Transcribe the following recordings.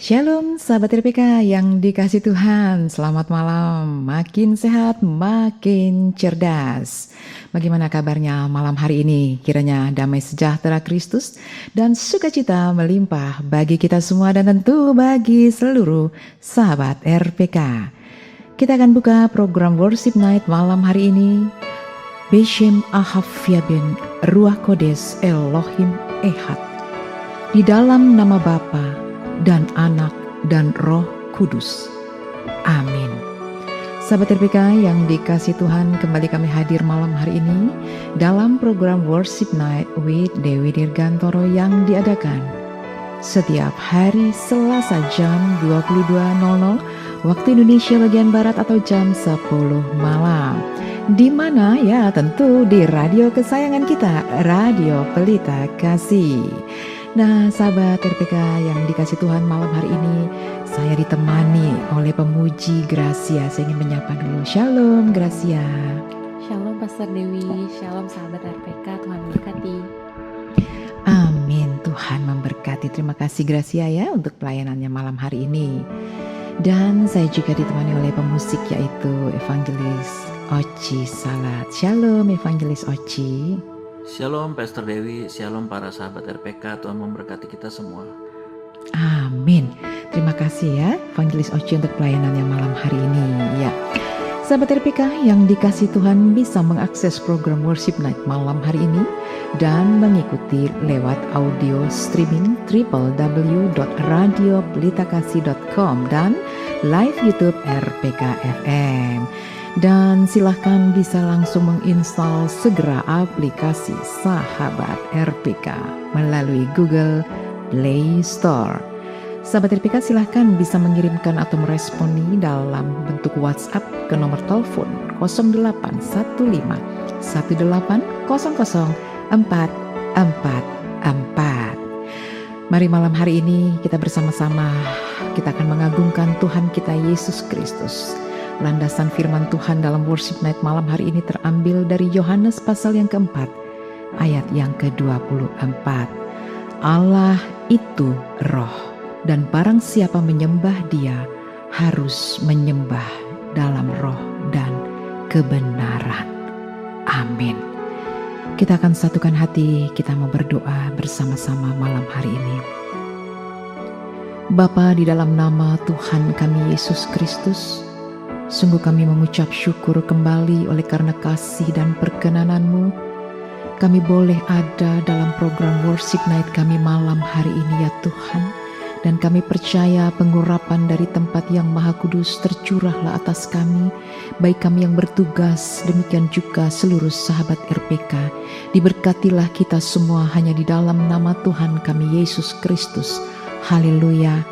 Shalom sahabat RPK yang dikasih Tuhan, selamat malam, makin sehat, makin cerdas. Bagaimana kabarnya malam hari ini? Kiranya damai sejahtera Kristus dan sukacita melimpah bagi kita semua dan tentu bagi seluruh sahabat RPK. Kita akan buka program Worship Night malam hari ini. Beshem Ahavyabin Ruach Kodes Elohim Ehad. Di dalam nama Bapa dan Anak dan Roh Kudus. Amin. Sahabat RPK yang dikasih Tuhan, kembali kami hadir malam hari ini dalam program Worship Night with Dewi Dirgantoro yang diadakan setiap hari Selasa jam 22.00 waktu Indonesia bagian Barat atau jam 10 malam. Di mana ya, tentu di radio kesayangan kita, Radio Pelita Kasih. Nah, sahabat RPK yang dikasih Tuhan, malam hari ini saya ditemani oleh pemuji Gracia. Saya ingin menyapa dulu. Shalom Gracia. Shalom Pastor Dewi, shalom sahabat RPK, Tuhan memberkati. Amin, Tuhan memberkati. Terima kasih Gracia ya untuk pelayanannya malam hari ini. Dan saya juga ditemani oleh pemusik yaitu Evangelis Oci Salat. Shalom Evangelis Oci. Shalom Pastor Dewi, shalom para sahabat RPK, Tuhan memberkati kita semua. Amin. Terima kasih ya Evangelis Oci untuk pelayanannya malam hari ini ya. Sahabat RPK yang dikasih Tuhan bisa mengakses program Worship Night malam hari ini dan mengikuti lewat audio streaming www.radiopelitakasih.com dan live YouTube RPK FM. Dan silahkan bisa langsung menginstal segera aplikasi Sahabat RPK melalui Google Play Store. Sahabat RPK silahkan bisa mengirimkan atau meresponi dalam bentuk WhatsApp ke nomor telepon 0815 1800 444. Mari malam hari ini kita bersama-sama kita akan mengagungkan Tuhan kita Yesus Kristus. Landasan firman Tuhan dalam Worship Night malam hari ini terambil dari Yohanes pasal yang keempat, ayat yang ke-24. Allah itu roh, dan barang siapa menyembah dia harus menyembah dalam roh dan kebenaran. Amin. Kita akan satukan hati, kita mau berdoa bersama-sama malam hari ini. Bapa, di dalam nama Tuhan kami Yesus Kristus, sungguh kami mengucap syukur kembali oleh karena kasih dan perkenanan-Mu. Kami boleh ada dalam program Worship Night kami malam hari ini ya Tuhan. Dan kami percaya pengurapan dari tempat yang Maha Kudus tercurahlah atas kami. Baik kami yang bertugas, demikian juga seluruh sahabat RPK. Diberkatilah kita semua hanya di dalam nama Tuhan kami Yesus Kristus. Haleluya.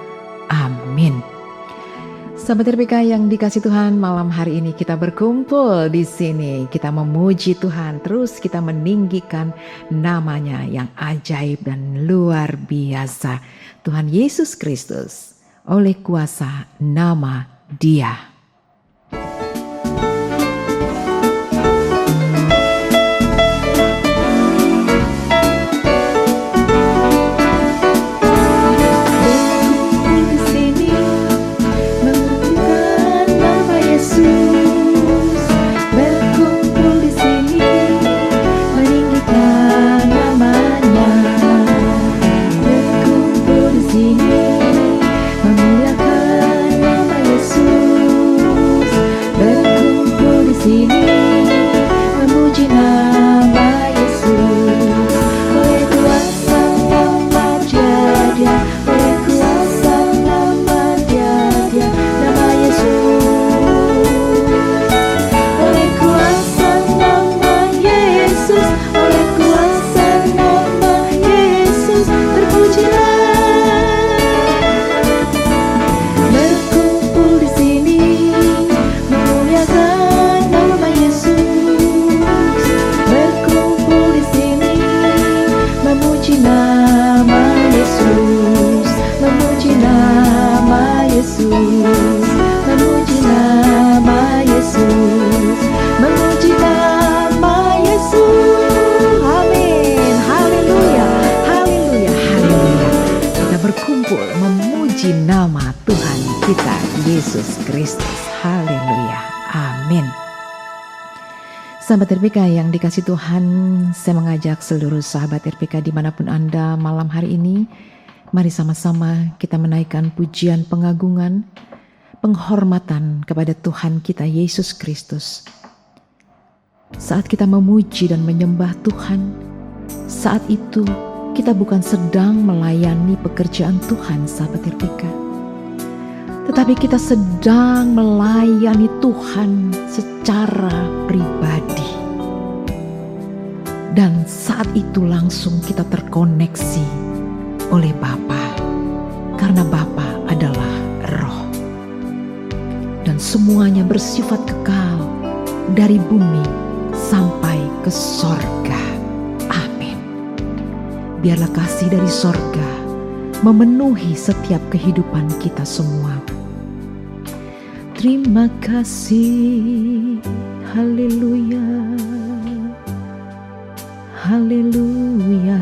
Amin. Sahabat RPK yang dikasih Tuhan, malam hari ini kita berkumpul di sini. Kita memuji Tuhan, terus kita meninggikan namanya yang ajaib dan luar biasa. Tuhan Yesus Kristus, oleh kuasa nama Dia. Tuhan kita Yesus Kristus. Haleluya. Amin. Sahabat RPK yang dikasih Tuhan, saya mengajak seluruh sahabat RPK dimanapun Anda malam hari ini, mari sama-sama kita menaikkan pujian pengagungan, penghormatan kepada Tuhan kita Yesus Kristus. Saat kita memuji dan menyembah Tuhan, saat itu kita bukan sedang melayani pekerjaan Tuhan, sahabat RPK, tetapi kita sedang melayani Tuhan secara pribadi. Dan saat itu langsung kita terkoneksi oleh Bapa, karena Bapa adalah Roh. Dan semuanya bersifat kekal dari bumi sampai ke sorga. Amin. Biarlah kasih dari sorga memenuhi setiap kehidupan kita semua. Terima kasih, haleluya, haleluya.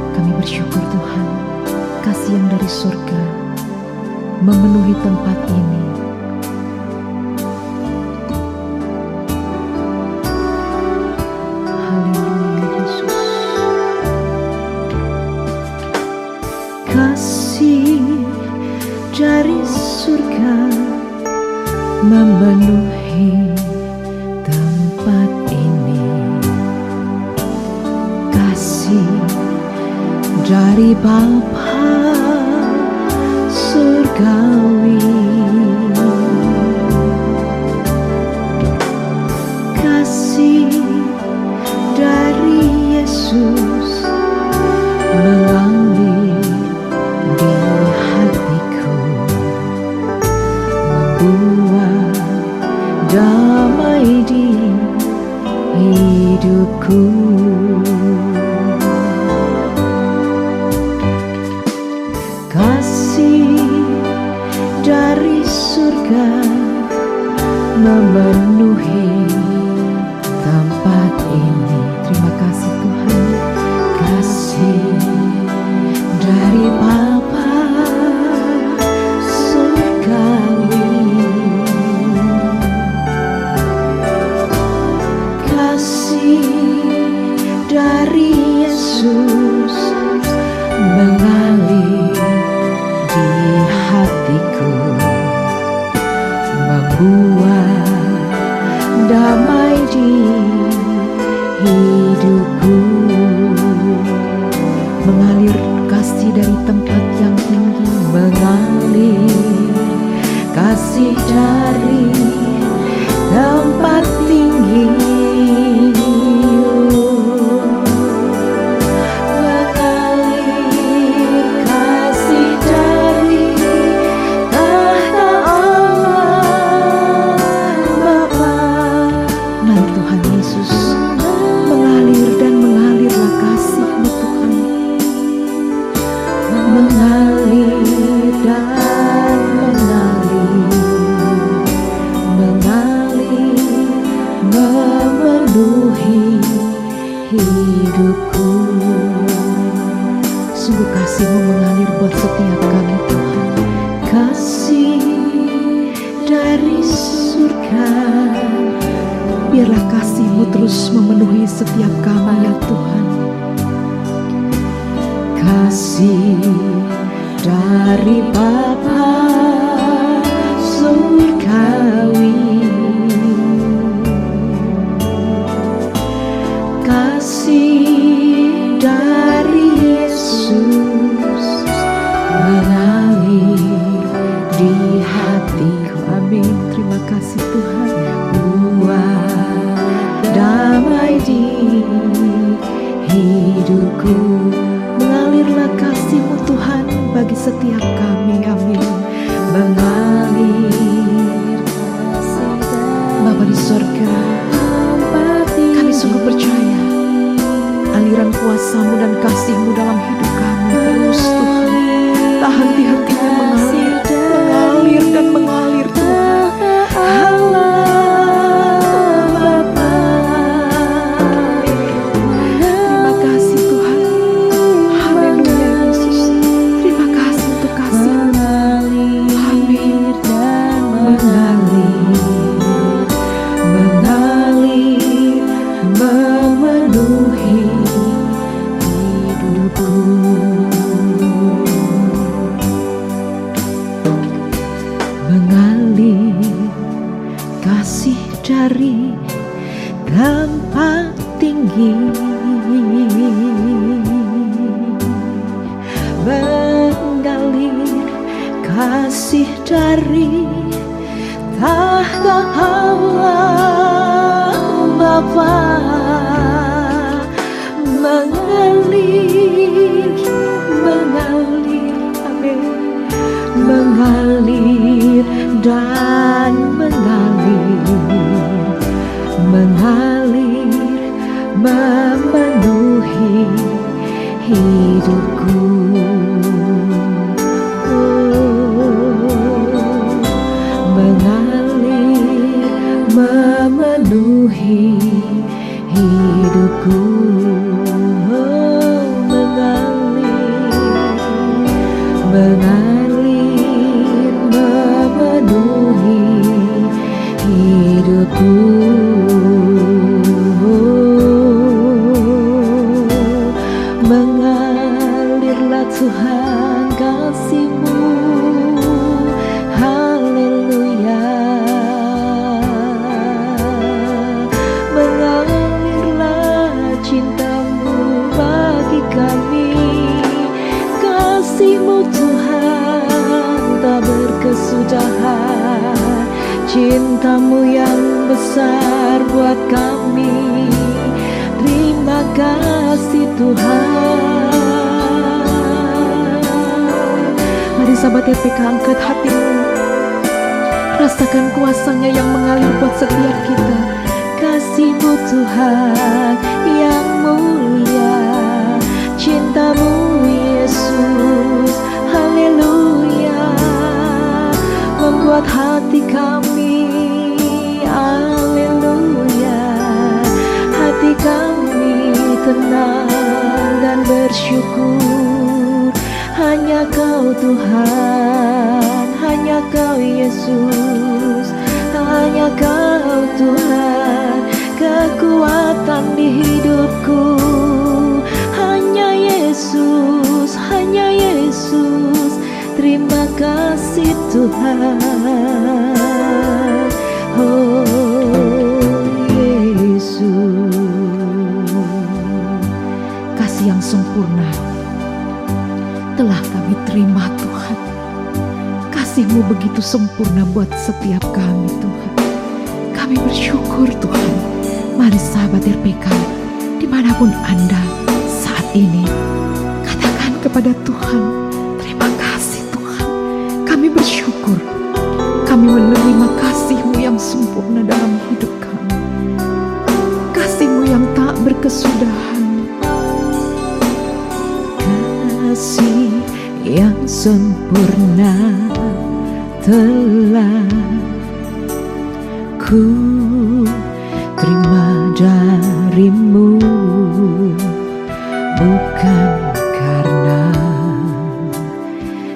Kami bersyukur Tuhan, kasih yang dari surga memenuhi tempat ini. Haleluya Yesus. Kasih dari surga memenuhi tempat ini. Kasih dari Bapa surgawi, kasih dari Yesus mengalir di hatiku, membuat damai di hidupku. Kasih dari surga memenuhi tempat ini. Terima kasih Tuhan. Kasih dari Bapa surgawi, kasih dari Yesus mengalir di hatiku, membuat damai di hidupku. Mengalir kasih dari tempat yang tinggi, mengalir kasih dari tempat tinggi. Hidupku, sungguh kasih-Mu mengalir buat setiap kami Tuhan. Kasih dari surga, biarlah kasih-Mu terus memenuhi setiap kami ya Tuhan. Kasih dari Bapa surgawi, kasih dari Yesus mengalir di hatiku. Amin. Terima kasih Tuhan. Buat damai di hidupku. Mengalirlah kasih-Mu Tuhan bagi setiap kami. Amin. Mengalir Bapa di sorga, kami sungguh percaya aliran kuasa-Mu dan kasih-Mu dalam hidup kami terus Tuhan, tak henti-hentinya mengalir, mengalir dan mengalir Tuhan. Allah Bapa, terima kasih Tuhan. tempat tinggi, mengalir kasih dari tahta Allah Bapa, mengalir, amin, mengalir dan mengalir, memenuhi hidupku. Mengalir, memenuhi hidupku. Mengalir, memenuhi hidupku. Mengalirlah Tuhan kasih-Mu, haleluya. Mengalirlah cinta-Mu bagi kami, kasih-Mu Tuhan tak berkesudahan, cinta-Mu yang besar buat kami. Terima kasih Tuhan. Mari sahabat RPK, angkat hatimu, rasakan kuasa-Nya yang mengalir buat setiap kita. Kasih-Mu Tuhan yang mulia, cinta-Mu Yesus, haleluya, membuat hati kami, haleluya, hati kami tenang dan bersyukur. Hanya Kau Tuhan, hanya Kau Yesus, hanya Kau Tuhan, kekuatan di hidupku. Hanya Yesus, hanya Yesus, terima kasih Tuhan. Oh Yesus, kasih yang sempurna telah kami terima Tuhan. Kasih-Mu begitu sempurna buat setiap kami Tuhan. Kami bersyukur Tuhan. Mari sahabat RPK, dimanapun Anda saat ini, katakan kepada Tuhan, terima kasih Tuhan. Kami bersyukur, kami menerima kasih-Mu yang sempurna dalam hidup kami, kasih-Mu yang tak berkesudahan. Kasih yang sempurna telah ku terima dari-Mu, bukan karena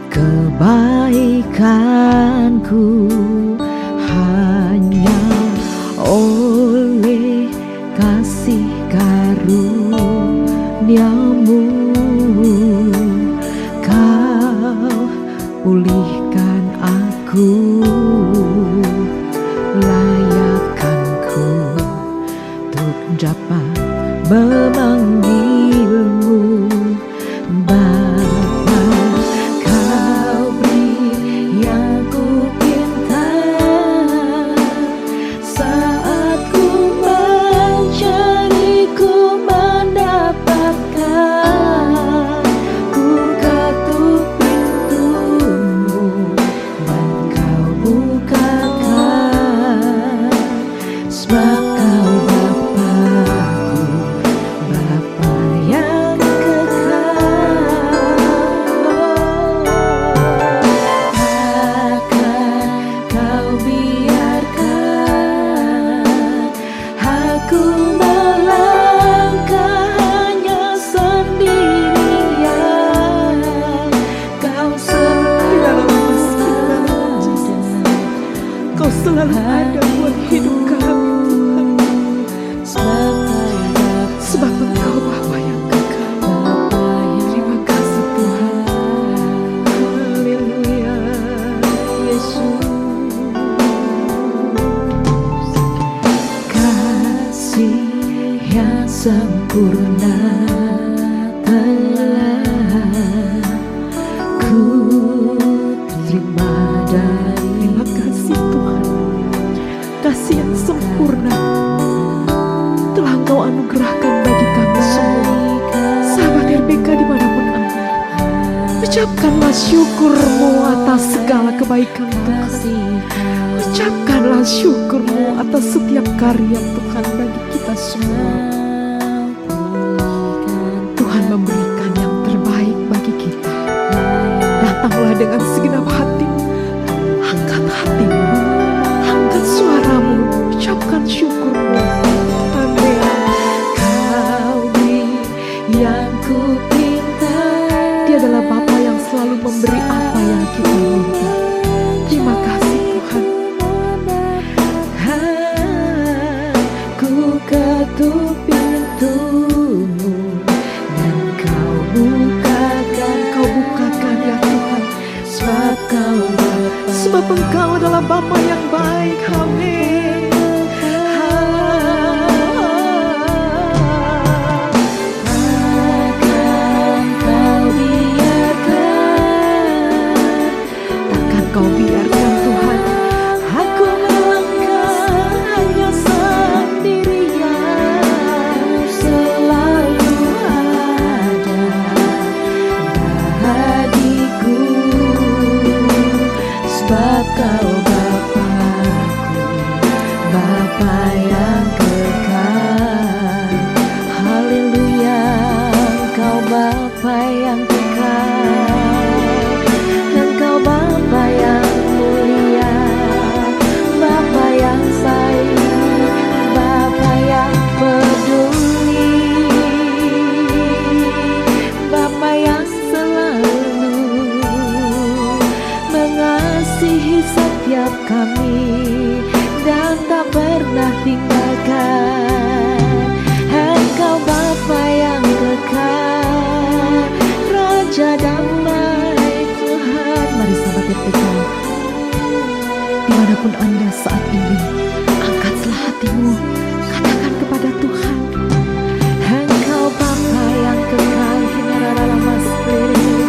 kebaikanku, hanya oleh kasih karunia-Mu Kau pulihkan aku, layakkanku untuk dapat memanggil-Mu Bapa. Kau beri yang ku pinta saat ku mencari, ku mendapatkan. Ku ketuk pintu-Mu dan Kau bukakan, sebab Kau Bapa-Ku, Bapa yang kekal. Takkan Kau biarkan aku melangkah hanya sendirian. Kau selalu ada buat hidup kami Tuhan, sebab Engkau Bapa yang kekal. Terima kasih Tuhan, haleluya Yesus. Kasih yang sempurna telah ku terima dari. Terima kasih Tuhan, kasih yang sempurna telah Engkau anugerahkan bagi kami semua. Sahabat RPK dimanapun Anda, ucapkanlah syukur-Mu atas segala kebaikan Tuhan. Ucapkanlah syukur-Mu atas setiap karya Tuhan bagi kita semua. Tuhan memberikan yang terbaik bagi kita. Datanglah dengan segenap hatimu, angkat hatimu, angkat suaramu, ucapkan syukur-Mu. Amin. Kau yang ku pinta, Dia adalah Bapa yang selalu memberi apa yang kita minta. Terima kasih Tuhan. Ku ketuk pintu-Mu dan Kau bukakan ya Tuhan. Sebab Engkau adalah Bapa yang baik. Amin. Takkan Kau biarkan Tuhan aku melangkah hanya sendirian. Selalu ada hadiku, sebab Kau Bapa-Ku, Bapa yang kekal. Haleluya, Engkau Bapa yang kekal, Engkau Bapa yang mulia, Bapa yang baik, Bapa yang peduli, Bapa yang selalu mengasihi setiap kami dan tak pernah tinggalkan. Engkau Bapa yang kekal, Raja damai Tuhan. Mari sahabat RPK, dimanapun Anda saat ini, angkatlah hatimu, katakan kepada Tuhan, Engkau Bapa yang kekal.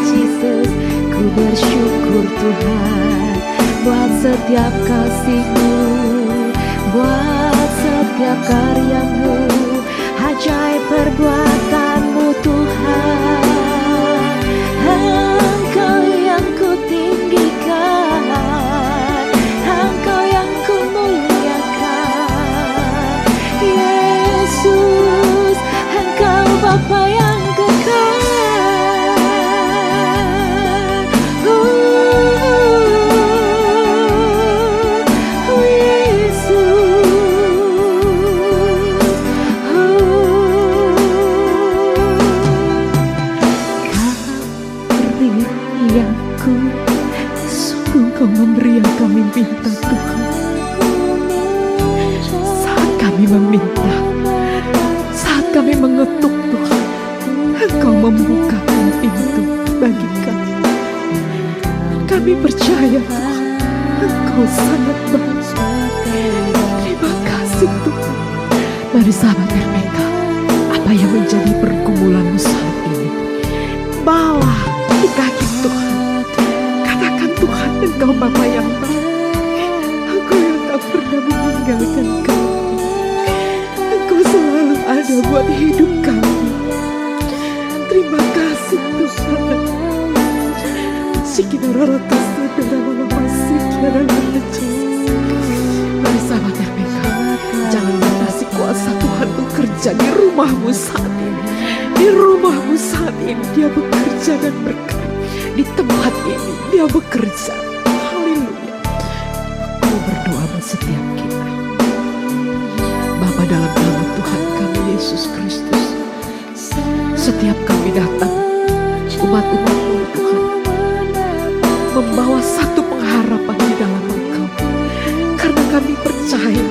Jesus, ku bersyukur Tuhan buat setiap kasih-Mu, buat setiap karya-Mu, ajaib perbuatan-Mu Tuhan. Engkau yang ku tinggikan, Engkau yang ku muliakan. Yesus, Engkau Bapa yang kekal. Kau memberi yang kami minta Tuhan. Saat kami meminta, saat kami mengetuk Tuhan, Engkau membukakan pintu bagi kami. Kami percaya Tuhan, Engkau sangat baik. Terima kasih Tuhan. Mari sahabat RPK, apa yang menjadi pergumulanmu saat ini, bawa di kaki Tuhan. Katakan Tuhan, Engkau Bapa yang baik, Engkau yang tak pernah meninggalkan kami. Engkau selalu ada buat hidup kami. Terima kasih Tuhan. Mari sahabat RPK, jangan batasi kuasa Tuhan bekerja di rumahmu saat ini. Di rumahmu saat ini Dia bekerja dan berkat. Di tempat ini Dia bekerja. Haleluya. Aku berdoa buat setiap kita. Bapa, dalam nama Tuhan kami Yesus Kristus, setiap kami datang, umat-umat-Mu Tuhan, membawa satu pengharapan di dalam Engkau. Karena kami percaya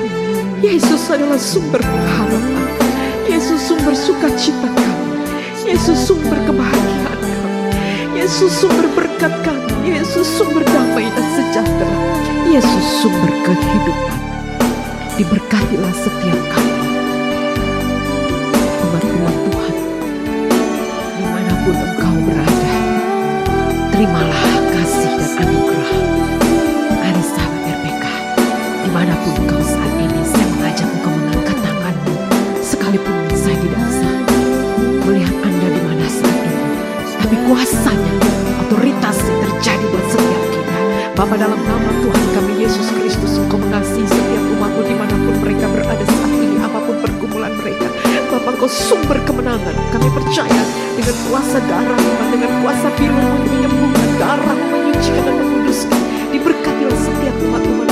Yesus adalah sumber pengharapan, Yesus sumber sukacita kami, Yesus sumber kebahagiaan kami, Yesus sumber berkat kami, Yesus sumber damai dan sejahtera, Yesus sumber kehidupan. Diberkatilah setiap kami. Saya tidak bisa melihat Anda di mana saat ini, tapi kuasanya, otoritasnya terjadi buat setiap kita. Bapa, dalam nama Tuhan kami Yesus Kristus, Engkau mengasihi setiap umat-Mu dimanapun mereka berada saat ini, apapun pergumulan mereka. Bapa, Engkau sumber kemenangan. Kami percaya dengan kuasa darah-Mu, dengan kuasa firman-Mu yang menyembuhkan, darah-Mu menyucikan dan menguduskan. Diberkatilah setiap umat-Mu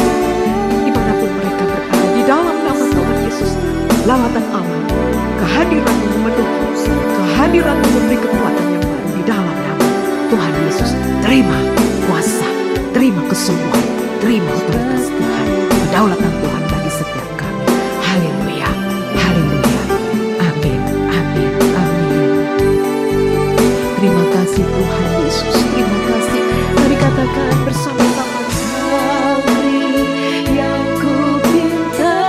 dimanapun mereka berada. Di dalam nama Tuhan Yesus, lawatan Allah, kehadiran-Mu memenuhi, kehadiran-Mu memberi kekuatan yang baru. Di dalam nama Tuhan Yesus, terima kuasa, terima kesembuhan, terima otoritas Tuhan, kedaulatan Tuhan bagi setiap kami. Haleluya, haleluya, amin, amin, amin. Terima kasih Tuhan Yesus, terima kasih. Mari katakan bersama-sama, yang ku pinta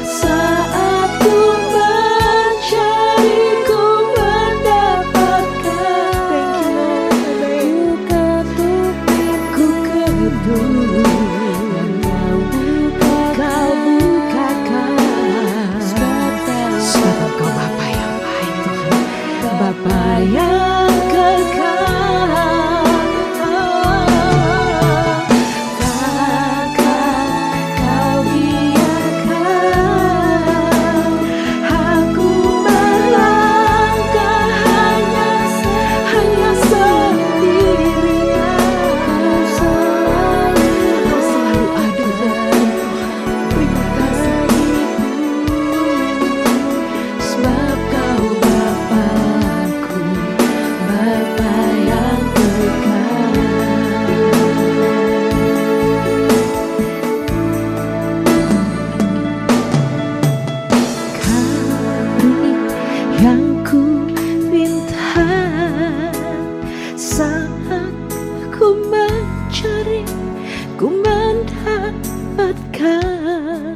saat ku mencari, ku mendapatkan. Ku ketuk, kau bukakan. Sebab Engkau Bapa yang baik Tuhan, Bapa yang kekal. Takkan Kau biarkan aku melangkah hanya sendirian. Kau selalu ada Tuhan. Terima kasih, sebab Kau Bapa-Ku, Bapa yang kekal. Karunia yang ku minta saat ku mencari, ku mendapatkan.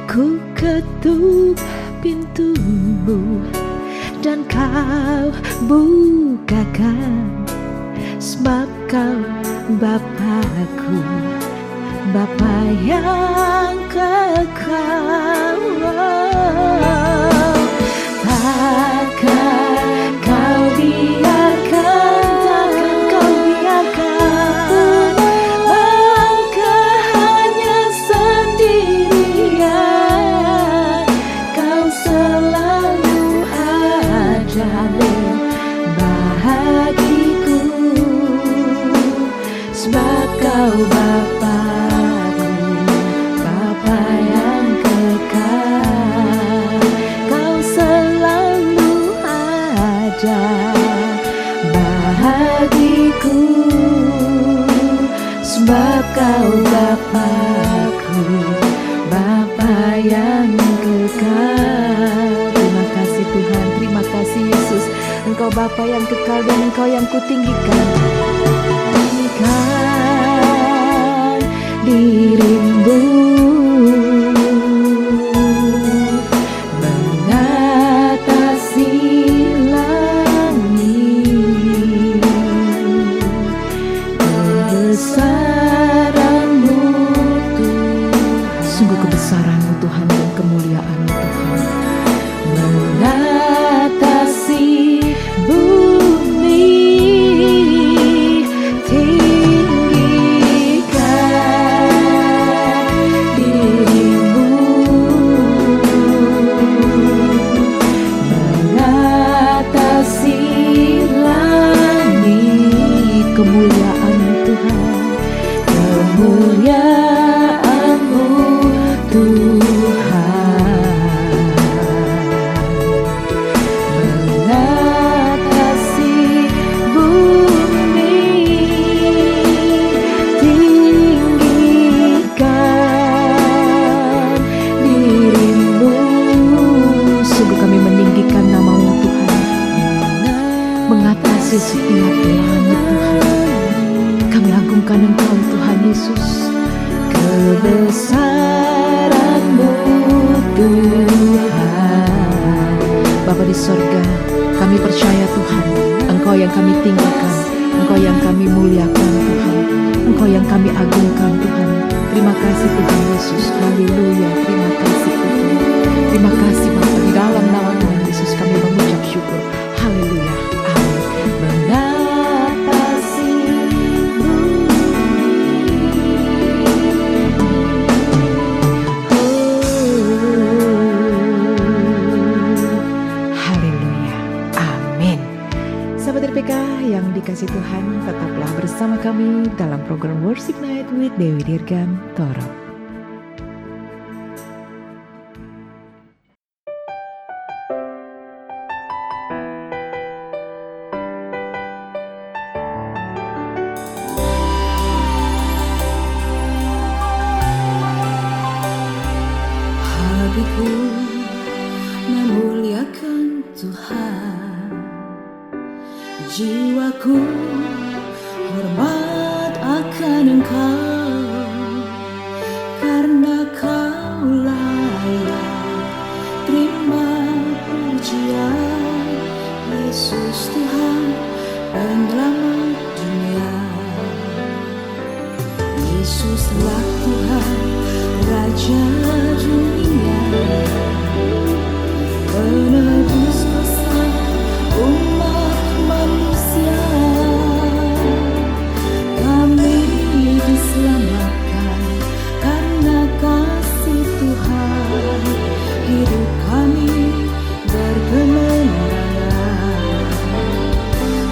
Ku ketuk pintu-Mu dan Kau bukakan. Sebab Kau Bapa-Ku, Bapa yang kekal. Takkan Kau biarkan, takkan Kau biarkan langkah hanya sendirian. Kau selalu ada bahagiku, sebab Kau Bapa-Ku, Bapa yang kekal. Kau selalu ada bahagiku, sebab Kau Bapa-Ku, Bapa yang kekal. Terima kasih Tuhan, terima kasih Yesus. Engkau Bapa yang kekal dan Engkau yang kutinggikan. Tinggikan diri-Mu mengatasi langit. Kebesaran-Mu Tuhan, sungguh kebesaran-Mu Tuhan dan kemuliaan-Mu Tuhan, mengatasi bumi. Tinggikan diri-Mu mengatasi langit. Kemuliaan-Mu Tuhan, kemuliaan-Mu Tuhan, mengatasi bumi. Tinggikan diri-Mu, sungguh kami meninggikan nama-Mu Tuhan, mengatasi setiap langit Tuhan. Kami agungkan Engkau Tuhan Yesus, kebesaran-Mu Tuhan. Bapa di sorga, kami percaya Tuhan, Engkau yang kami tinggikan, Engkau yang kami muliakan Tuhan, Engkau yang kami agungkan Tuhan. Terima kasih Tuhan Yesus, haleluya, terima kasih Tuhan. Terima kasih Bapa, di dalam nama Tuhan Yesus kami mengucap syukur. Haleluya. Amin. Mengatasi Haleluya. Amin. Sahabat RPK yang dikasih Tuhan, tetaplah bersama kami dalam program Worship Night with Dewi Dirgantoro. Hatiku memuliakan Tuhan, jiwaku hormat akan Engkau, karena Kau layak terima pujian. Yesus Tuhan penyelamat dunia, Yesuslah Tuhan Raja dunia, penebus dosa umat manusia. Kami diselamatkan karena kasih Tuhan, hidup kami berkemenangan.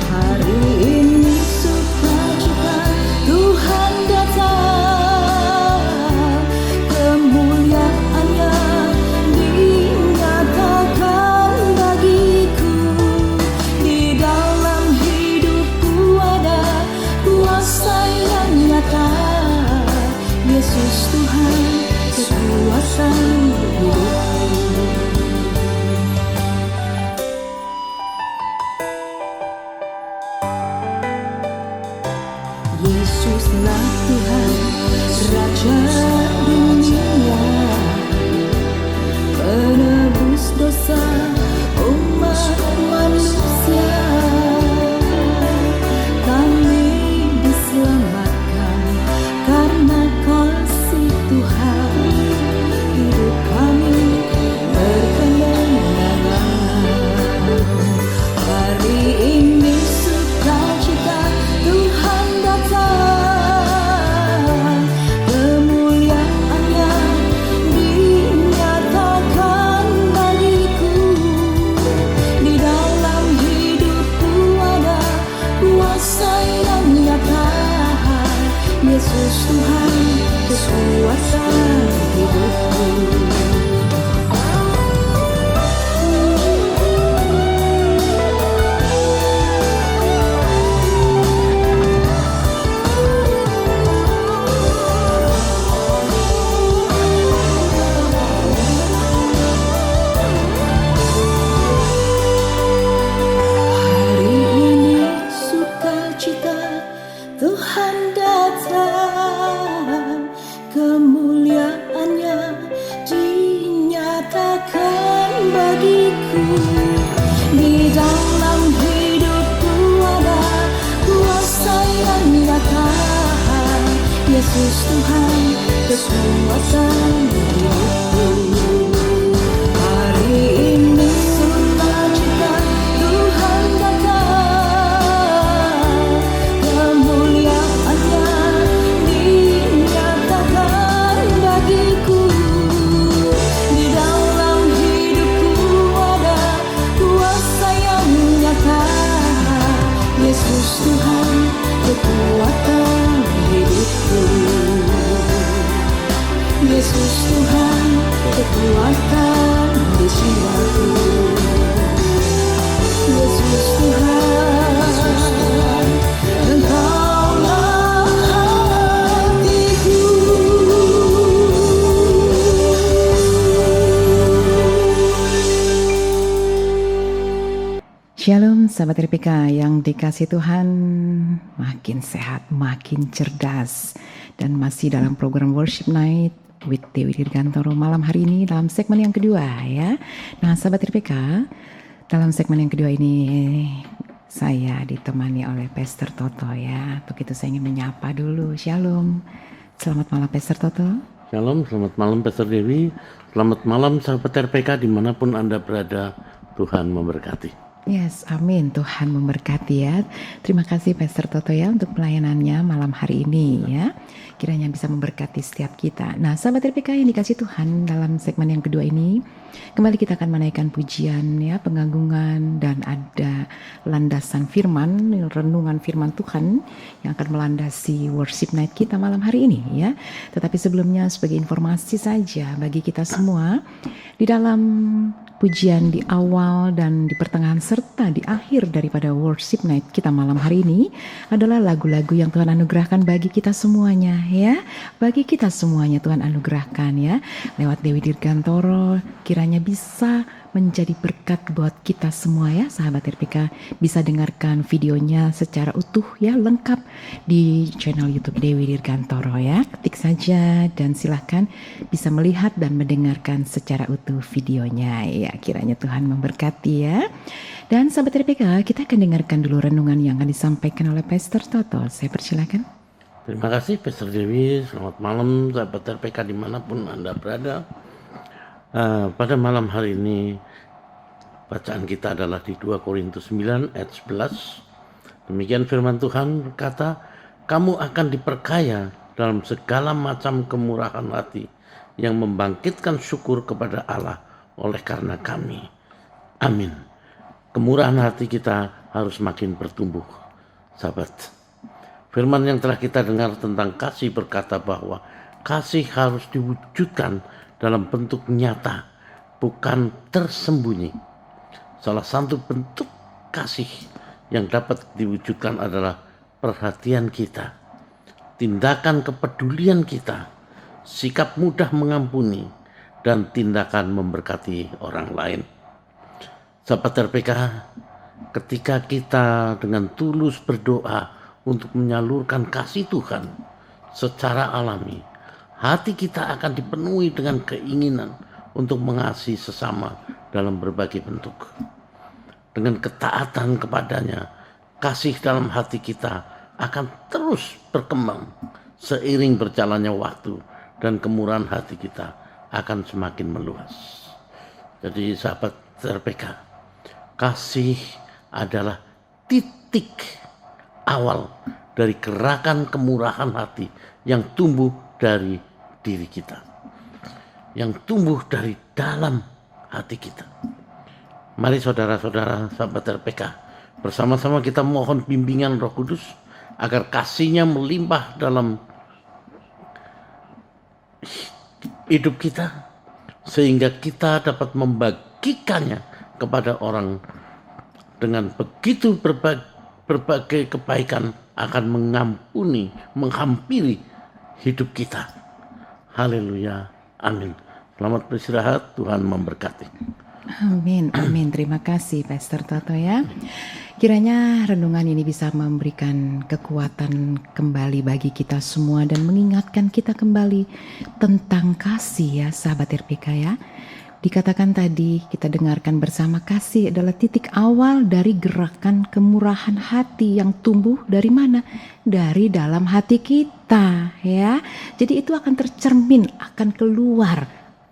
Hari ini sukacita Tuhan datang, kemuliaan-Nya dinyatakan bagiku. Di dalam hidupku ada kuasa yang nyata, Yesus Tuhan kekuasaan hidupku. Yesuslah Tuhan Raja dunia, penebus dosa umat manusia. Kami diselamatkan karena kasih Tuhan, hidup kami berkemenangan. Hari ini sukacita Tuhan datang, kemuliaan-Nya dinyatakan bagiku. Di dalam hidupku ada kuasa yang nyata, Yesus Tuhan kekuasaan hidupku. Hari ini sukacita Tuhan datang, kemuliaan-Nya dinyatakan bagiku. Di dalam hidupku ada kuasa yang nyata, Yesus Tuhan kekuasaan hidupku. Hari ini sukacita Tuhan datang, kemuliaan-Nya dinyatakan bagiku. Di dalam hidupku ada kuasa yang nyata, Yesus Tuhan kekuatan hidupku. Yesus Tuhan kekuatan di jiwaku. Yesus Tuhan, Engkaulah hatiku. Shalom sahabat RPK yang dikasih Tuhan, makin sehat, makin cerdas, dan masih dalam program Worship Night with Dewi Dirgantoro malam hari ini dalam segmen yang kedua ya. Nah sahabat RPK, dalam segmen yang kedua ini saya ditemani oleh Pastor Toto ya. Untuk itu saya ingin menyapa dulu. Shalom, selamat malam Pastor Toto. Shalom, selamat malam Pastor Dewi. Selamat malam sahabat RPK dimanapun Anda berada, Tuhan memberkati. Yes, amin. Tuhan memberkati ya. Terima kasih Pastor Toto ya untuk pelayanannya malam hari ini ya. Kiranya bisa memberkati setiap kita. Nah, sahabat RPK yang dikasih Tuhan, dalam segmen yang kedua ini kembali kita akan menaikkan pujian ya, pengagunggan, dan ada landasan firman, renungan firman Tuhan yang akan melandasi worship night kita malam hari ini ya. Tetapi sebelumnya sebagai informasi saja bagi kita semua, di dalam pujian di awal dan di pertengahan serta di akhir daripada worship night kita malam hari ini adalah lagu-lagu yang Tuhan anugerahkan bagi kita semuanya ya. Bagi kita semuanya Tuhan anugerahkan ya. Lewat Dewi Dirgantoro kiranya bisa menjadi berkat buat kita semua ya sahabat RPK. Bisa dengarkan videonya secara utuh ya, lengkap di channel YouTube Dewi Dirgantoro ya. Ketik saja dan silahkan bisa melihat dan mendengarkan secara utuh videonya ya. Kiranya Tuhan memberkati ya. Dan sahabat RPK, kita akan dengarkan dulu renungan yang akan disampaikan oleh Pastor Toto. Saya persilakan. Terima kasih Pastor Dewi. Selamat malam sahabat RPK dimanapun Anda berada. Pada malam hari ini bacaan kita adalah di 2 Korintus 9 ayat 11. Demikian firman Tuhan berkata, kamu akan diperkaya dalam segala macam kemurahan hati yang membangkitkan syukur kepada Allah oleh karena kami. Amin. Kemurahan hati kita harus makin bertumbuh, sahabat. Firman yang telah kita dengar tentang kasih berkata bahwa kasih harus diwujudkan dalam bentuk nyata, bukan tersembunyi. Salah satu bentuk kasih yang dapat diwujudkan adalah perhatian kita, tindakan kepedulian kita, sikap mudah mengampuni, dan tindakan memberkati orang lain. Sahabat RPK, ketika kita dengan tulus berdoa untuk menyalurkan kasih Tuhan secara alami, hati kita akan dipenuhi dengan keinginan untuk mengasihi sesama dalam berbagai bentuk. Dengan ketaatan kepadanya, kasih dalam hati kita akan terus berkembang seiring berjalannya waktu dan kemurahan hati kita akan semakin meluas. Jadi sahabat RPK, kasih adalah titik awal dari gerakan kemurahan hati yang tumbuh dari diri kita, yang tumbuh dari dalam hati kita. Mari saudara-saudara sahabat RPK, bersama-sama kita mohon bimbingan Roh Kudus agar kasih-Nya melimpah dalam hidup kita, sehingga kita dapat membagikannya kepada orang. Dengan begitu berbagai kebaikan akan mengampuni, menghampiri hidup kita. Haleluya, amin. Selamat beristirahat, Tuhan memberkati. Amin, amin. Terima kasih Pastor Toto ya. Kiranya renungan ini bisa memberikan kekuatan kembali bagi kita semua dan mengingatkan kita kembali tentang kasih ya sahabat RPK ya. Dikatakan tadi, kita dengarkan bersama, kasih adalah titik awal dari gerakan kemurahan hati yang tumbuh dari mana? Dari dalam hati kita ya. Jadi itu akan tercermin, akan keluar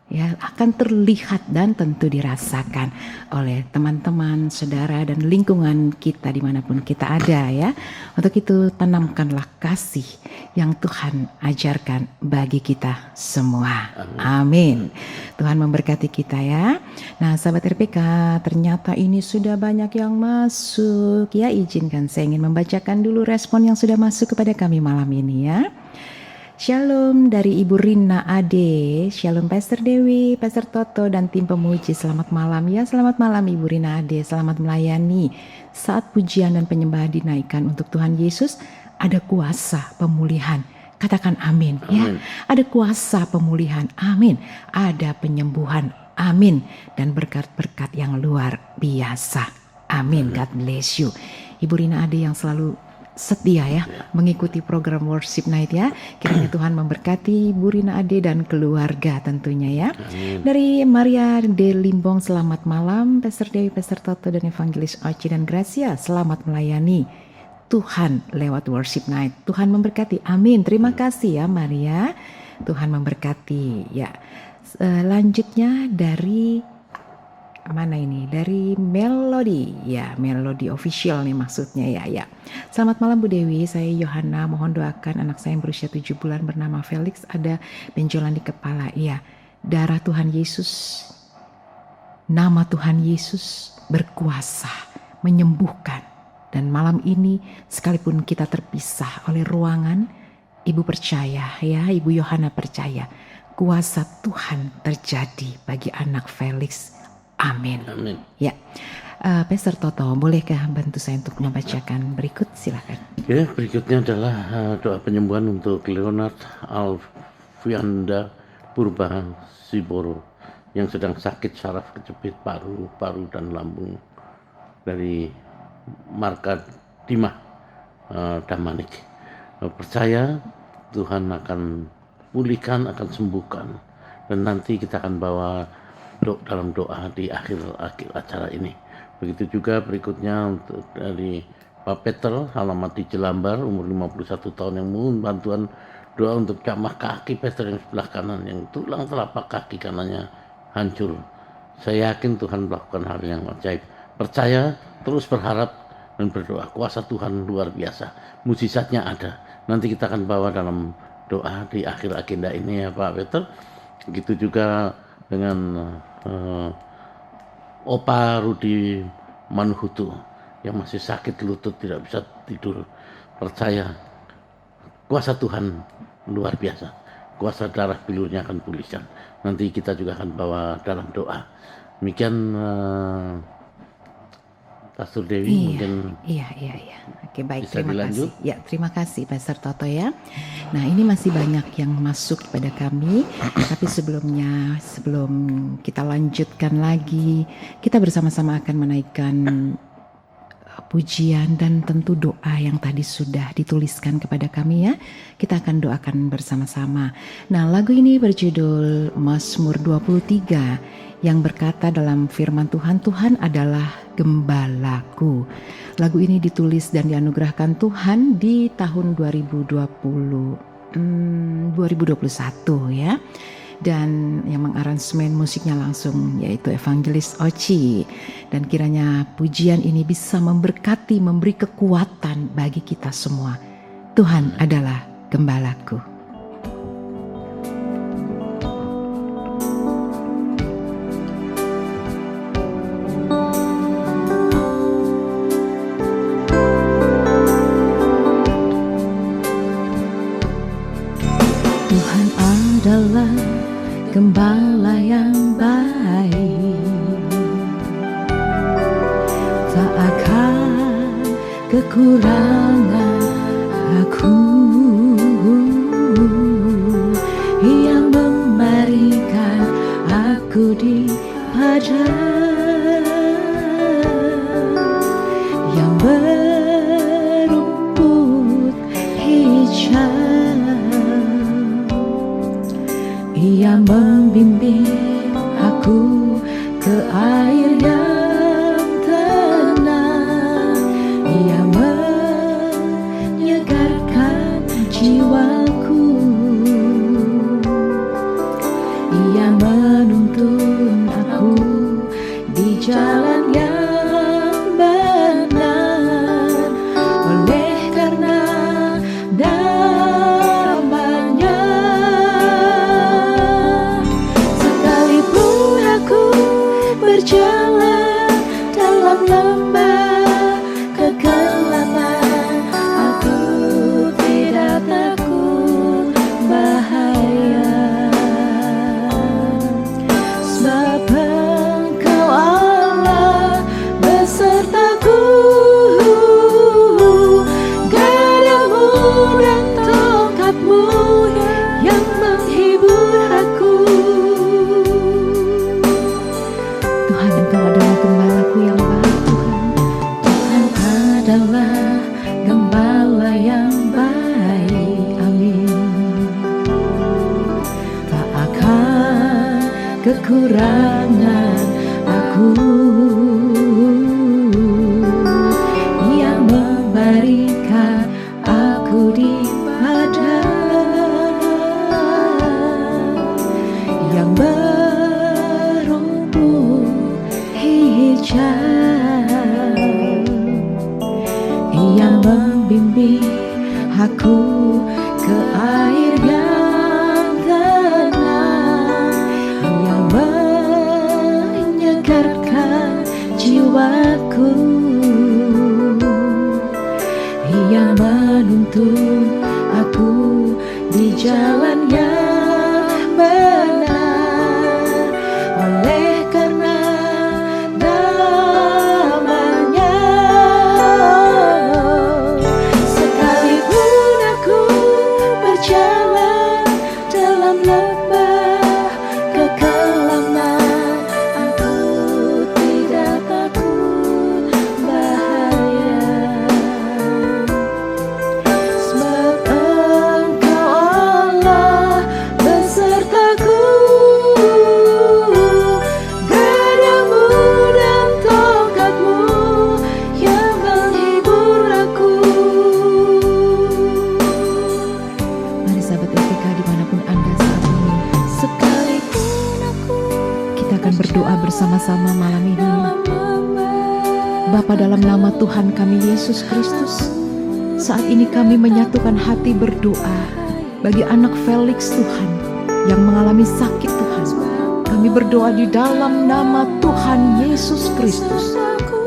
ya, akan terlihat dan tentu dirasakan oleh teman-teman, saudara, dan lingkungan kita dimanapun kita ada ya. Untuk itu tanamkanlah kasih yang Tuhan ajarkan bagi kita semua. Amin. Tuhan memberkati kita ya. Nah sahabat RPK, ternyata ini sudah banyak yang masuk ya. Izinkan saya ingin membacakan dulu respon yang sudah masuk kepada kami malam ini ya. Shalom dari Ibu Rina Ade. Shalom Pastor Dewi, Pastor Toto, dan tim pemuji. Selamat malam ya, selamat malam Ibu Rina Ade. Selamat melayani. Saat pujian dan penyembahan dinaikkan untuk Tuhan Yesus, ada kuasa pemulihan. Katakan amin, ya. Ada kuasa pemulihan, amin. Ada penyembuhan, amin. Dan berkat-berkat yang luar biasa, amin. God bless you. Ibu Rina Ade yang selalu setia ya mengikuti program Worship Night ya. Kiranya Tuhan memberkati Bu Rina Ade dan keluarga tentunya ya. Amin. Dari Maria de Limbong, selamat malam Pastor Dewi, Pastor Toto, dan Evangelis Oci dan Gracia. Selamat melayani Tuhan lewat Worship Night. Tuhan memberkati, amin. Terima kasih ya Maria. Tuhan memberkati ya. Lanjutnya dari mana ini? Dari Melody. Ya, Melody official nih maksudnya ya. Selamat malam Bu Dewi, saya Yohana. Mohon doakan anak saya yang berusia 7 bulan bernama Felix ada benjolan di kepala. Iya, darah Tuhan Yesus, nama Tuhan Yesus berkuasa menyembuhkan. Dan malam ini sekalipun kita terpisah oleh ruangan, Ibu percaya ya, Ibu Yohana percaya kuasa Tuhan terjadi bagi anak Felix. Amin. Amin. Ya, Pastor Toto, bolehkah bantu saya untuk membacakan berikut? Silakan. Ya, berikutnya adalah doa penyembuhan untuk Leonard Alfianda Purba Siboro yang sedang sakit saraf kejepit paru dan lambung dari Marka Dimah Damanik. Percaya Tuhan akan pulihkan, akan sembuhkan, dan nanti kita akan bawa dalam doa di akhir acara ini. Begitu juga berikutnya untuk dari Pak Peter, alamat di Jelambar, umur 51 tahun, yang mohon bantuan doa untuk jamah kaki Peter yang sebelah kanan, yang tulang telapak kaki kanannya hancur. Saya yakin Tuhan melakukan hal yang ajaib. Percaya, terus berharap dan berdoa. Kuasa Tuhan luar biasa. Mukjizatnya ada. Nanti kita akan bawa dalam doa di akhir agenda ini ya Pak Peter. Begitu juga dengan Opa Rudi Manhutu yang masih sakit lutut, tidak bisa tidur. Percaya kuasa Tuhan luar biasa. Kuasa darah bilurnya akan pulihkan. Nanti kita juga akan bawa dalam doa. Demikian Pastor Dewi, mungkin Iya. Oke, baik, bisa terima dilanjut. kasih. Ya, terima kasih Pastor Toto ya. Nah, ini masih banyak yang masuk kepada kami, tapi sebelum kita lanjutkan lagi, kita bersama-sama akan menaikkan pujian dan tentu doa yang tadi sudah dituliskan kepada kami ya. Kita akan doakan bersama-sama. Nah, lagu ini berjudul Mazmur 23 yang berkata dalam firman Tuhan, Tuhan adalah gembalaku. Lagu ini ditulis dan dianugerahkan Tuhan di tahun 2021 ya. Dan yang mengaransemen musiknya langsung yaitu Evangelis Oci. Dan kiranya pujian ini bisa memberkati, memberi kekuatan bagi kita semua. Tuhan adalah gembalaku. Tuhan adalah gembala yang baik, tak akan kekurangan aku. Yang memberikan aku di padang yang berumput hijau. Ia membimbing aku ke air yang tenang. Ia menyegarkan jiwaku. Ia menuntun aku di jalan yang benar. Oleh karena namanya, sekalipun aku berjalan dalam lembah kegelapan, aku tidak takut bahaya. Sebab Engkau Allah besertaku, gadamu dan tongkatmu yang menghibur aku. Tuhan, Engkau adalah gembalaku yang baik, Tuhan. Tuhan adalah gembala yang baik, amin. Tak akan kekurangan aku. Yang memberikan aku di padang yang berbicara, yang membimbing aku ke air yang tenang, yang menyegarkan jiwaku, yang menuntun aku di jalan yang benar. Oleh karena namanya, sekalipun aku berjalan dalam lembah kekelaman, aku tidak takut bahaya. Sebab Engkau Allah besertaku, gadamu dan tongkatmu yang menghibur aku. Mari sahabat RPK dimanapun Anda saat ini, sekalipun aku, kita akan berdoa bersama-sama malam ini. Bapa, dalam nama Tuhan kami Yesus Kristus, saat ini kami menyatukan hati berdoa bagi anak Felix Tuhan yang mengalami sakit Tuhan. Kami berdoa di dalam nama Tuhan Yesus Kristus,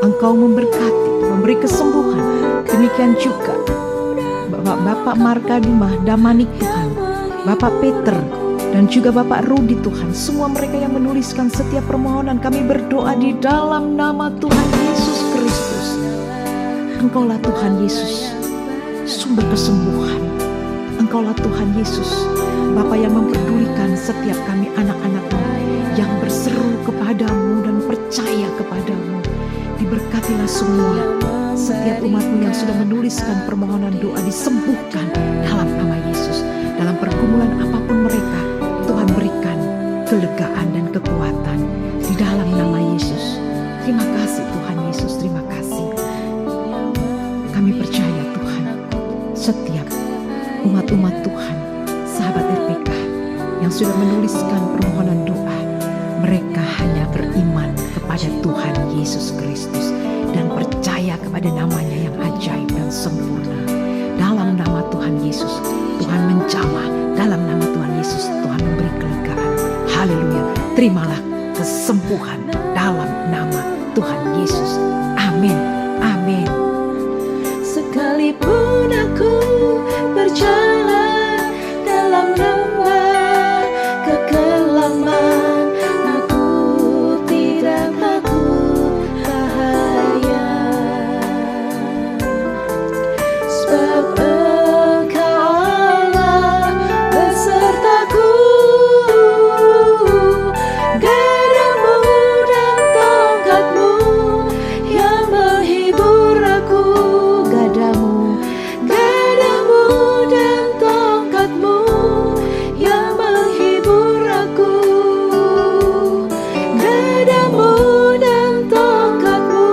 Engkau memberkati, memberi kesembuhan. Demikian juga Bapak Marka Dumah Damanik Tuhan, Bapak Peter, dan juga Bapak Rudi Tuhan. Semua mereka yang menuliskan setiap permohonan, kami berdoa di dalam nama Tuhan Yesus Kristus. Engkaulah Tuhan Yesus, sumber kesembuhan. Engkaulah Tuhan Yesus, Bapa yang memperdulikan setiap kami anak-anak-Mu yang berseru kepadamu dan percaya kepadamu. Diberkatilah semua setiap umat-Mu yang sudah menuliskan permohonan doa, disembuhkan dalam nama Yesus. Dalam pergumulan apapun mereka, Tuhan berikan kelegaan dan kekuatan di dalam nama Yesus. Terima kasih Tuhan Yesus, terima kasih. Kami percaya Tuhan, setiap umat-umat Tuhan, sahabat RPK yang sudah menuliskan permohonan doa, mereka hanya beriman kepada Tuhan Yesus Kristus dan percaya kepada namanya yang ajaib dan sempurna. Dalam nama Tuhan Yesus, Tuhan menjamah. Dalam nama Tuhan Yesus, Tuhan memberi kelegaan. Haleluya. Terimalah kesembuhan dalam nama Tuhan Yesus. Amin. Amin. Sekalipun aku berjalan dalam lembah kekelaman, aku tidak takut bahaya. Sebab Engkau Allah besertaku, gadamu dan tongkatmu yang menghibur aku. Gadamu dan tongkatmu yang menghibur aku. Gadamu dan tongkatmu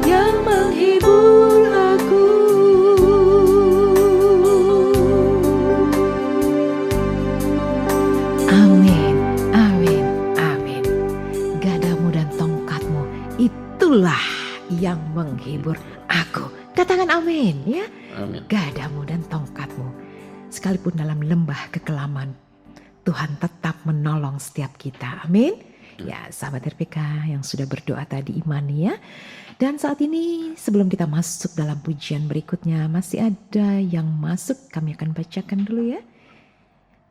yang menghibur aku. Amin, amin, amin. Gadamu dan tongkatmu, itulah yang menghibur aku. Katakan amin ya. Amin. Gadamu dan tongkatmu, sekalipun dalam lembah kekelaman, Tuhan tetap menolong setiap kita. Amin. Ya, sahabat RPK yang sudah berdoa tadi imani ya. Dan saat ini sebelum kita masuk dalam pujian berikutnya, masih ada yang masuk, kami akan bacakan dulu ya.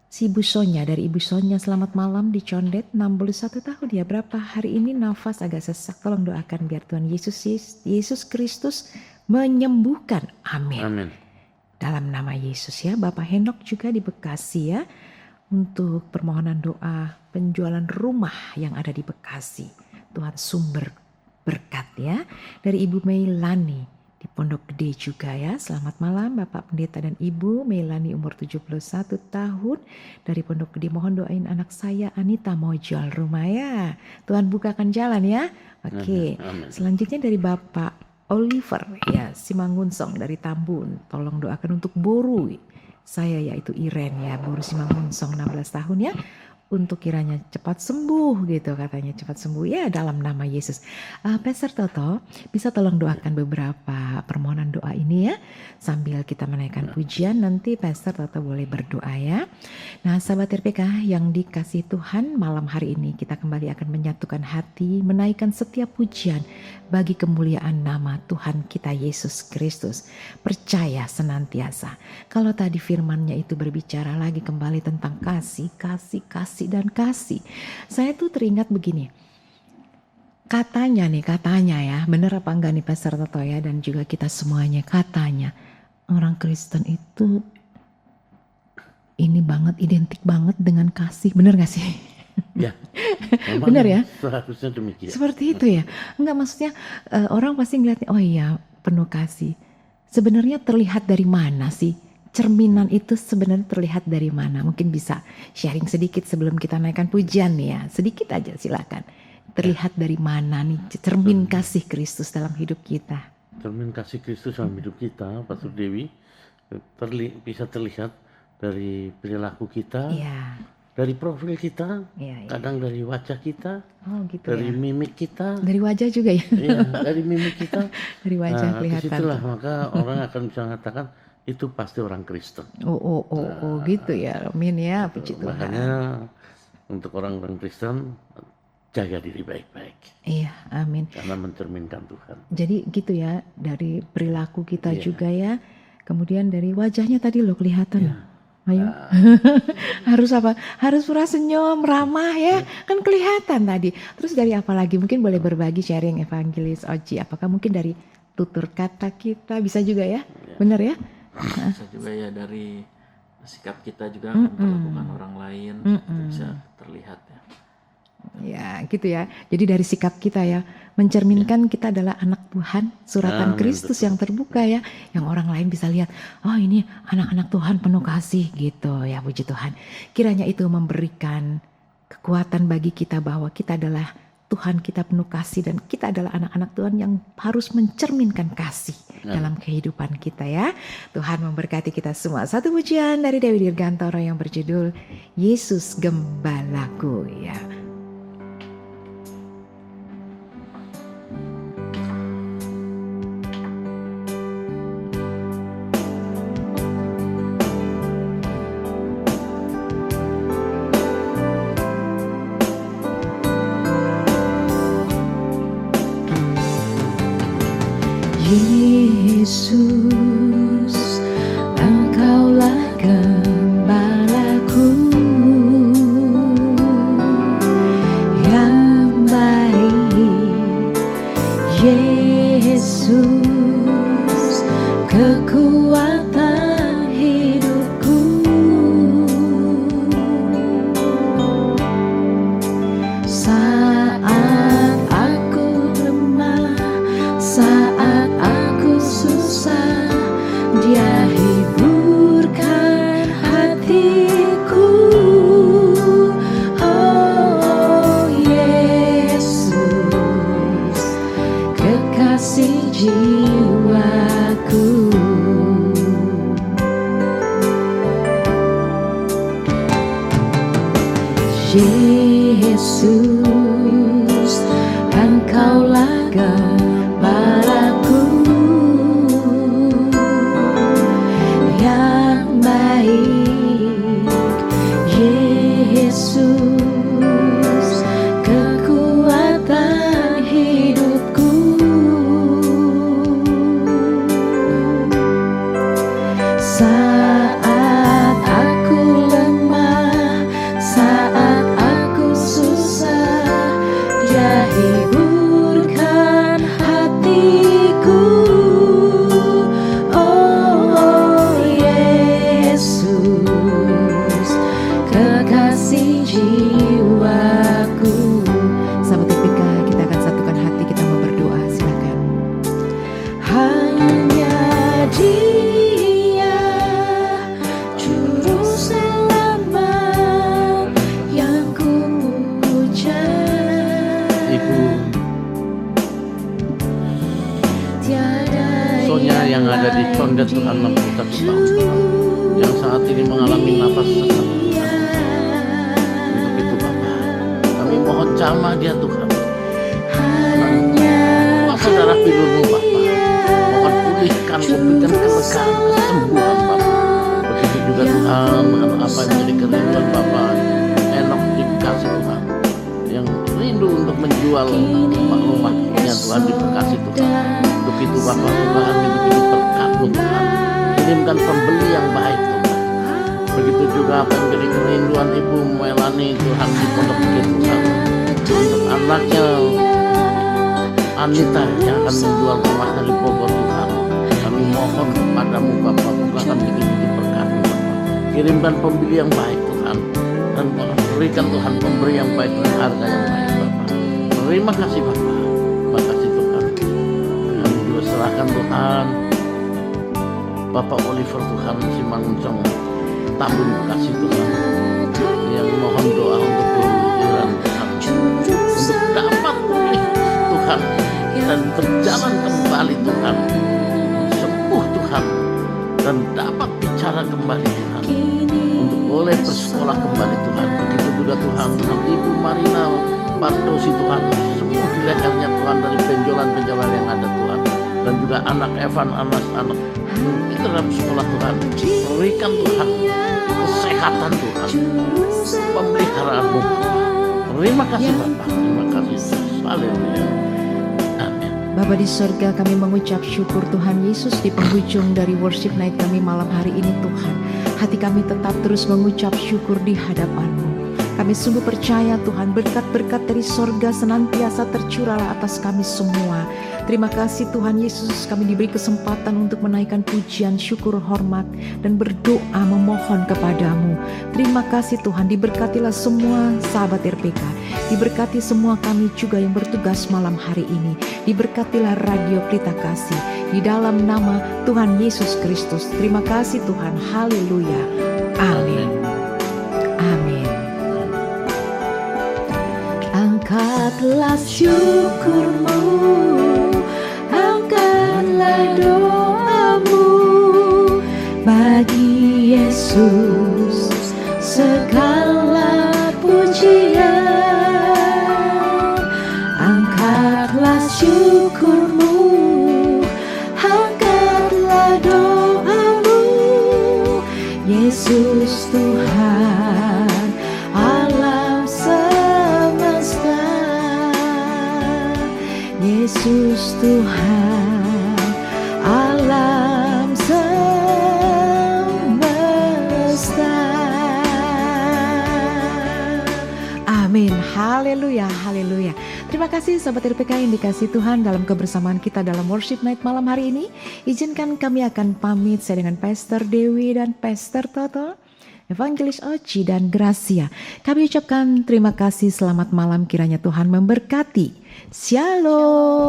Si Ibu Sonya, dari Ibu Sonya, selamat malam di Condet, 61 tahun ya. Berapa hari ini nafas agak sesak, tolong doakan biar Tuhan Yesus Kristus menyembuhkan. Amin. Amin. Dalam nama Yesus ya. Bapak Henok juga di Bekasi ya, untuk permohonan doa penjualan rumah yang ada di Bekasi. Tuhan sumber berkat ya. Dari Ibu Meilani di Pondok Gede juga ya. Selamat malam Bapak Pendeta dan Ibu Meilani, umur 71 tahun dari Pondok Gede. Mohon doain anak saya Anita mau jual rumah ya. Tuhan bukakan jalan ya. Oke. Amin. Selanjutnya dari Bapak Oliver ya, Simangunsong dari Tambun. Tolong doakan untuk Boru saya yaitu Iren ya, Boru Simangunsong 16 tahun ya. untuk kiranya cepat sembuh gitu katanya, cepat sembuh ya dalam nama Yesus. Pastor Toto bisa tolong doakan beberapa permohonan doa ini ya sambil kita menaikkan pujian, nanti Pastor Toto boleh berdoa ya. Nah sahabat RPK yang dikasih Tuhan, malam hari ini kita kembali akan menyatukan hati, menaikkan setiap pujian bagi kemuliaan nama Tuhan kita Yesus Kristus. Percaya senantiasa. Kalau tadi firman-Nya itu berbicara lagi kembali tentang kasih, dan kasih. Saya tuh teringat begini. Katanya ya, bener apa enggak nih Pastor Toto ya dan juga kita semuanya, katanya orang Kristen itu ini banget, identik banget dengan kasih. Bener gak sih? Ya, bener ya? Seharusnya demikian. Seperti itu ya? Enggak, maksudnya orang pasti ngeliatnya, oh iya penuh kasih. Sebenarnya terlihat dari mana sih? Cerminan itu sebenarnya terlihat dari mana? Mungkin bisa sharing sedikit sebelum kita naikkan pujian nih ya. Sedikit aja silakan. Terlihat dari mana nih cermin kasih Kristus dalam hidup kita? Cermin kasih Kristus dalam hidup kita, Pastor Dewi, bisa terlihat dari perilaku kita, Iya. dari profil kita, Iya. kadang dari wajah kita, Oh gitu dari ya. mimik kita, Dari wajah juga ya. iya, dari mimik kita. Dari wajah kelihatan. Disitulah tuh. maka orang akan bisa mengatakan itu pasti orang Kristen. Oh gitu ya. Amin ya, puji Tuhan. Makanya untuk orang-orang Kristen jaga diri baik-baik Iya, amin. karena mencerminkan Tuhan. Jadi gitu ya, dari perilaku kita Iya. juga ya. Kemudian dari wajahnya tadi lo kelihatan. Iya. Ayo. Harus apa? Harus pura senyum, ramah ya. Kan kelihatan tadi. Terus dari apa lagi? Mungkin boleh berbagi sharing Evangelis Oji. Apakah mungkin dari tutur kata kita bisa juga ya? Benar ya? Bisa juga ya dari sikap kita juga memperlakukan orang lain itu bisa terlihat ya. Ya gitu ya. Jadi dari sikap kita ya, mencerminkan kita adalah anak Tuhan, suratan Amin, Kristus betul. yang terbuka ya, yang orang lain bisa lihat, oh ini anak-anak Tuhan penuh kasih gitu ya, puji Tuhan. Kiranya itu memberikan kekuatan bagi kita bahwa kita adalah Tuhan, kita penuh kasih dan kita adalah anak-anak Tuhan yang harus mencerminkan kasih dalam kehidupan kita ya. Tuhan memberkati kita semua. Satu pujian dari Dewi Dirgantoro yang berjudul Yesus Gembalaku ya. Yesus, Engkaulah gembalaku yang baik. Yesus, kekuatan hidupku. Saat aku lemah, saat aku susah, Dia hiburkan hatiku. Oh Yesus, kekasih jiwaku. Yesus, Engkaulah gembalaku yang baik. Yesus, kekuatan hidupku. Saat aku lemah, saat aku susah, Dia hiburkan hatiku. Oh Yesus, kekasih jiwaku. Sahabat Epika, kita akan satukan hati, kita mau berdoa, silakan. Hanya Dia, Juru Selamat yang ku puja. Ibu Tiada Sonya yang ada di Condet Tuhan 61 tahun, yang saat ini mengalami nafas sesak, untuk kita Mohon jamah dia Tuhan. Kuasa darah pilur-Mu Bapa. Mohon pulihkan, memberikan kelegaan, kesembuhan Bapa. Begitu juga Tuhan dengan apa yang menjadi kerinduan Bapa. Enok dikasih Tuhan. Yang rindu untuk menjual rumah-rumahnya Tuhan diberkati Tuhan. Untuk itu Bapa Tuhan begitu berkat-Mu Tuhan. Kirimkan pembeli yang baik Tuhan. Begitu juga apa yang menjadi kerinduan Ibu Melani Tuhan di Pondok Gede Tuhan. Untuk anaknya Anita yang akan menjual rumahnya di Bogor Tuhan. Kami mohon kepadamu Bapa, bukakan begitu berkat-Mu Bapa. Kirimkan pembeli yang baik Tuhan. Dan berikan Tuhan pemberi yang baik dan harga yang baik Bapa. Terima kasih Bapa. Terima kasih Tuhan. Kami juga serahkan Tuhan Bapak Oliver Tuhan Simanguncong Tambun kasih Tuhan. Yang mohon doa untuk kemudian Tuhan. Untuk dapat pulih Tuhan. Dan berjalan kembali Tuhan. Sembuh Tuhan. Dan dapat bicara kembali Tuhan. Untuk boleh bersekolah kembali Tuhan. Begitu juga Tuhan dengan Ibu Marina Pardosi Tuhan. Semua di lehernya Tuhan dari benjolan-benjolan yang ada Tuhan. Dan juga anak Evan, anak-anak di dalam sekolah Tuhan. Berikan Tuhan kesehatan Tuhan. Pemeliharaan-Mu. Terima kasih Bapak. Terima kasih. Haleluya. Amin. Bapa di sorga, kami mengucap syukur Tuhan Yesus di penghujung dari worship night kami malam hari ini Tuhan. Hati kami tetap terus mengucap syukur di hadapan-Mu. Kami sungguh percaya Tuhan berkat-berkat dari sorga senantiasa tercurah atas kami semua. Terima kasih Tuhan Yesus, kami diberi kesempatan untuk menaikkan pujian, syukur, hormat, dan berdoa memohon kepadamu. Terima kasih Tuhan, diberkatilah semua sahabat RPK. Diberkati semua kami juga yang bertugas malam hari ini. Diberkatilah Radio Pelita Kasih. Di dalam nama Tuhan Yesus Kristus. Terima kasih Tuhan. Haleluya. Amin. Amin. Angkatlah syukurmu, angkatlah doamu bagi Yesus, segala pujian. Angkatlah syukurmu, angkatlah doamu, Yesus Tuhan alam semesta, Yesus Tuhan alam semesta. Amin. Haleluya, haleluya. Terima kasih sahabat RPK yang dikasih Tuhan dalam kebersamaan kita dalam worship night malam hari ini. Izinkan kami akan pamit saya dengan Pastor Dewi dan Pastor Toto, Evangelis Oci dan Gracia. Kami ucapkan terima kasih, selamat malam, kiranya Tuhan memberkati. Shalom.